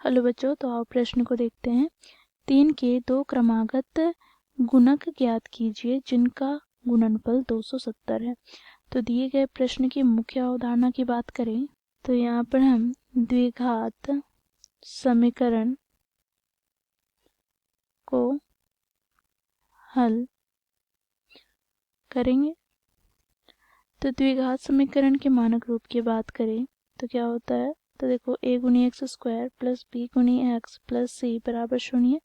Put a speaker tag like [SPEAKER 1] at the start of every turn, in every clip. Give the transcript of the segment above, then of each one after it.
[SPEAKER 1] Hello बच्चों, तो आओ प्रश्न को देखते हैं। 3 के 2 क्रमागत गुणक ज्ञात कीजिए जिनका गुणनफल 270 है। तो दिए गए प्रश्न की मुख्य अवधारणा की बात करें तो यहाँ पर हम द्विघात समीकरण को हल करेंगे। तो द्विघात समीकरण के मानक रूप की बात करें तो क्या होता है, तो देखो a गुनी एक्स स्क्वायर प्लस बी गुनी एक्स प्लस सी बराबर 0,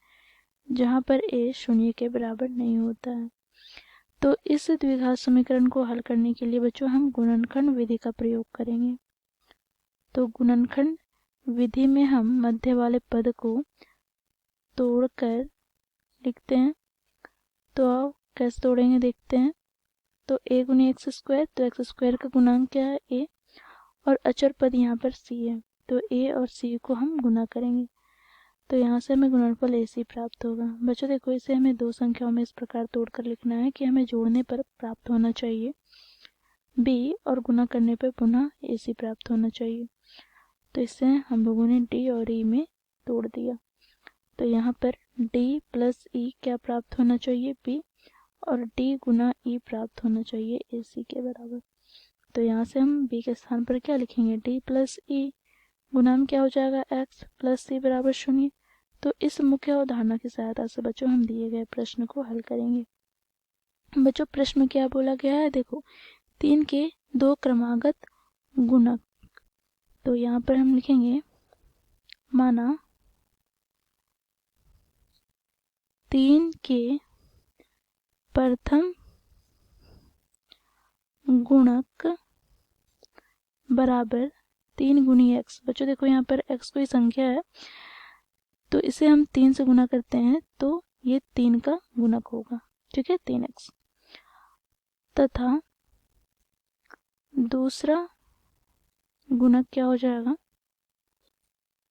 [SPEAKER 1] जहाँ पर a 0 के बराबर नहीं होता है। तो इस द्विघात समीकरण को हल करने के लिए बच्चों हम गुणनखंड विधि का प्रयोग करेंगे। तो गुणनखंड विधि में हम मध्य वाले पद को तोड़कर लिखते हैं। तो आओ कैसे तोड़ेंगे देखते हैं। तो a गुनी एक्स स्क्वायर, तो एक्स स्क्वायर का गुणांक क्या है a, और अचर पद यहाँ पर c है। तो a और c को हम गुना करेंगे तो यहाँ से हमें गुणनफल ac प्राप्त होगा। बच्चों देखो, इसे हमें दो संख्याओं में इस प्रकार तोड़कर लिखना है कि हमें जोड़ने पर प्राप्त होना चाहिए b और गुना करने पर पुनः ac प्राप्त होना चाहिए। तो इससे हम लोगों ने d और e में तोड़ दिया। तो यहाँ पर d प्लस e क्या प्राप्त होना चाहिए b, और d गुना e प्राप्त होना चाहिए ac के बराबर। तो यहाँ से हम b के स्थान पर क्या लिखेंगे, d प्लस e गुना में क्या हो जाएगा x प्लस c बराबर 0। तो इस मुख्य अवधारणा की सहायता से बच्चों हम दिए गए प्रश्न को हल करेंगे। बच्चों प्रश्न में क्या बोला गया है, देखो 3 के 2 क्रमागत गुणक। तो यहाँ पर हम लिखेंगे माना 3 के प्रथम गुणक बराबर 3 गुनी x। बच्चों देखो यहाँ पर x कोई संख्या है, तो इसे हम 3 से गुना करते हैं तो ये 3 का गुणक होगा, ठीक है 3x। तथा दूसरा गुणक क्या हो जाएगा,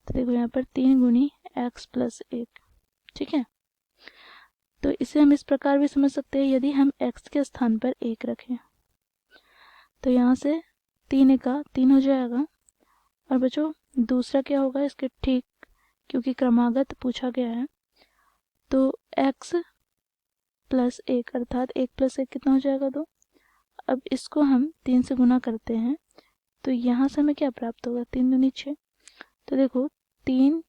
[SPEAKER 1] तो देखो यहाँ पर 3 गुनी x प्लस 1, ठीक है। तो इसे हम इस प्रकार भी समझ सकते हैं, यदि हम x के स्थान पर 1 रखें तो यहाँ से 3 का 3 हो जाएगा। और बच्चों दूसरा क्या होगा इसके ठीक, क्योंकि क्रमागत पूछा गया है, तो x प्लस 1 अर्थात 1 प्लस 1 कितना हो जाएगा 2। अब इसको हम 3 से गुना करते हैं तो यहाँ से हमें क्या प्राप्त होगा, 3 दूनी 6। तो देखो 3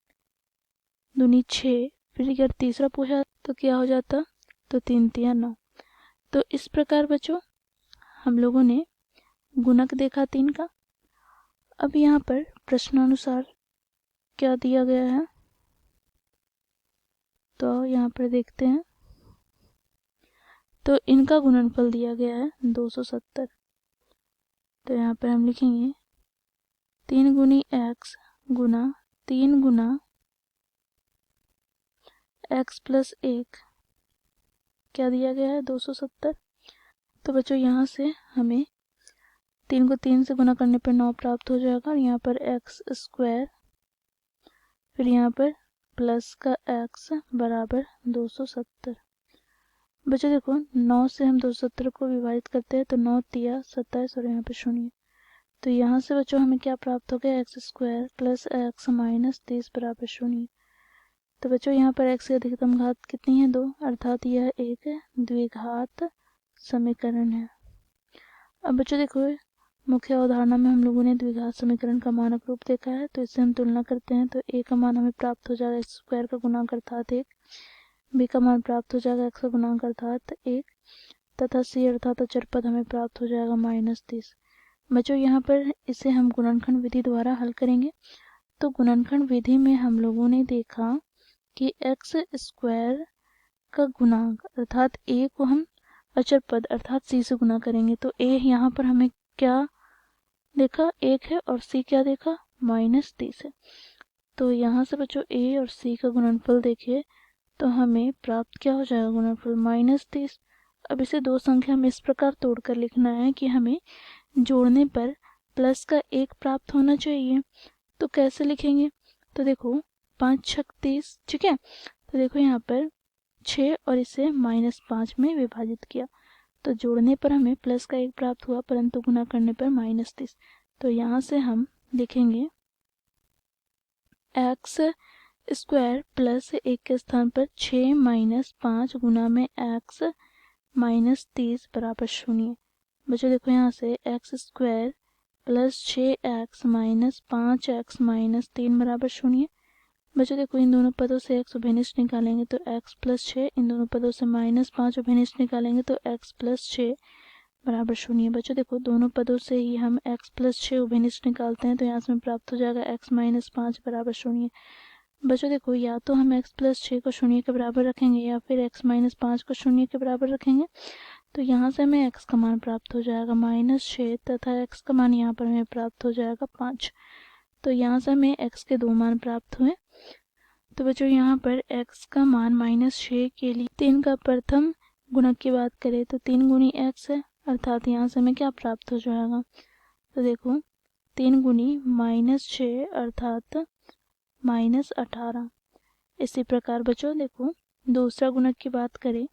[SPEAKER 1] दूनी 6, फिर अगर तीसरा पूछा तो क्या हो जाता, तो 3 3 9। तो इस प्रकार बच्चों हम लोगों ने गुणक देखा 3 का। अब यहाँ पर प्रश्नानुसार क्या दिया गया है, तो यहाँ पर देखते हैं। तो इनका गुणनफल दिया गया है 270। तो यहाँ पर हम लिखेंगे 3 गुनी x गुना 3 गुना x प्लस 1 क्या दिया गया है 270। तो बच्चों यहाँ से हमें 3 को 3 से गुना करने पर 9 प्राप्त हो जाएगा, और यहाँ पर x स्क्वायर, फिर यहाँ पर प्लस का x बराबर 270। बच्चों देखो 9 से हम 270 को विभाजित करते हैं तो 9 तिया 27 और यहाँ पे 0। तो यहाँ से बच्चों हमें क्या प्राप्त हो गया, x square plus x minus 30 बराबर 0। तो बच्चों यहाँ पर x की अधिकतम घात कितनी है 2, अर्थात यह एक द्विघात समीकरण है। अब बच्चों देखो मुख्य अवधारणा में हम लोगों ने द्विघात समीकरण का मानक रूप देखा है, तो इससे हम तुलना करते हैं तो a का मान हमें प्राप्त हो जाएगा एक्स स्क्वायर का गुणांक अर्थात 1, b का मान प्राप्त हो जाएगा x का गुणांक अर्थात 1, तथा c अर्थात अचर पद हमें प्राप्त हो जाएगा -30। बच्चों यहाँ पर इसे हम गुणनखंड विधि द्वारा हल करेंगे। तो गुणनखंड विधि में हम लोगों ने देखा कि एक्स स्क्वायर का गुणांक अर्थात a को हम अचर पद अर्थात c से गुना करेंगे। तो a यहाँ पर हमें क्या देखा 1 है, और c क्या देखा -30 है। तो यहाँ से बच्चों a और c का गुणनफल देखिए तो हमें प्राप्त क्या हो जाएगा, गुणनफल -30। अब इसे दो संख्या में इस प्रकार तोड़कर लिखना है कि हमें जोड़ने पर प्लस का 1 प्राप्त होना चाहिए। तो कैसे लिखेंगे, तो देखो 5 छक 30, ठीक है। तो देखो यहाँ पर 6 और इसे -5 में विभाजित किया तो जोड़ने पर हमें प्लस का 1 प्राप्त हुआ, परंतु गुना करने पर -30। तो यहाँ से हम लिखेंगे एक्स स्क्वायर प्लस 1 के स्थान पर 6 माइनस 5 गुना में एक्स माइनस 30 बराबर 0। बच्चों देखो यहाँ से x square plus 6x minus 5x minus 3 बराबर 0। बच्चों देखो इन दोनों पदों से x उभयनिष्ठ निकालेंगे तो x प्लस 6, इन दोनों पदों से माइनस 5 उभयनिष्ठ निकालेंगे तो x प्लस 6 बराबर 0। बच्चों देखो दोनों पदों से ही हम x प्लस 6 उभयनिष्ठ निकालते हैं तो यहाँ से हमें प्राप्त हो जाएगा x माइनस 5 बराबर 0। बच्चों देखो या तो हम x प्लस 6 को 0 के बराबर रखेंगे या फिर x माइनस 5 को 0 के बराबर रखेंगे। तो यहाँ से हमें x का मान प्राप्त हो जाएगा -6 तथा x का मान यहाँ पर हमें प्राप्त हो जाएगा 5। तो यहाँ से हमें x के दो मान प्राप्त हुए। तो बच्चों यहाँ पर x का मान -6 के लिए 3 का प्रथम गुणक की बात करें तो 3 गुनी x है, अर्थात यहाँ से हमें क्या प्राप्त हो जाएगा। तो देखो 3 गुनी -6 अर्थात -18। इसी प्रकार बच्चों देखो दूसरा गुणक की बात करें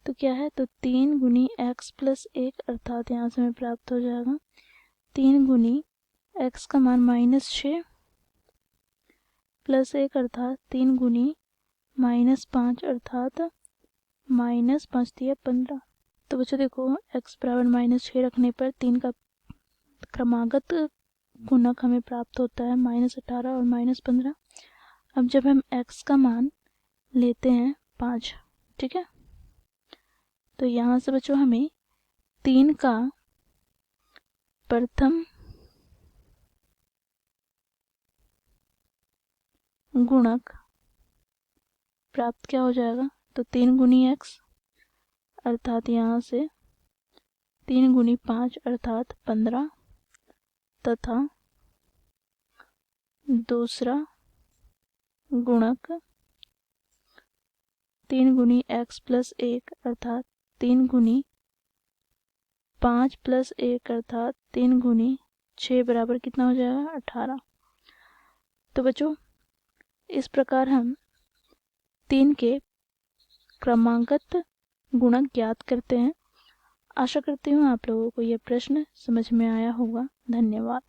[SPEAKER 1] तो क्या है, तो 3 गुनी x प्लस 1 अर्थात यहाँ से हमें प्राप्त हो जाएगा 3 गुनी x का मान -6 प्लस 1 अर्थात 3 गुनी -5 अर्थात -5×3=15। तो बच्चों देखो x बराबर -6 रखने पर 3 का क्रमागत गुणक हमें प्राप्त होता है -18 और -15। अब जब हम x का मान लेते हैं 5, ठीक है, तो यहाँ से बच्चों हमें 3 का प्रथम गुणक प्राप्त क्या हो जाएगा, तो 3 गुनी x अर्थात यहाँ से 3 गुनी 5 अर्थात 15 तथा दूसरा गुणक 3 गुनी x प्लस 1 अर्थात 3 गुनी 5 प्लस 1 अर्थात 3 गुनी 6 बराबर कितना हो जाएगा 18। तो बच्चों इस प्रकार हम 3 के क्रमागत गुणक ज्ञात करते हैं। आशा करती हूँ आप लोगों को यह प्रश्न समझ में आया होगा। धन्यवाद।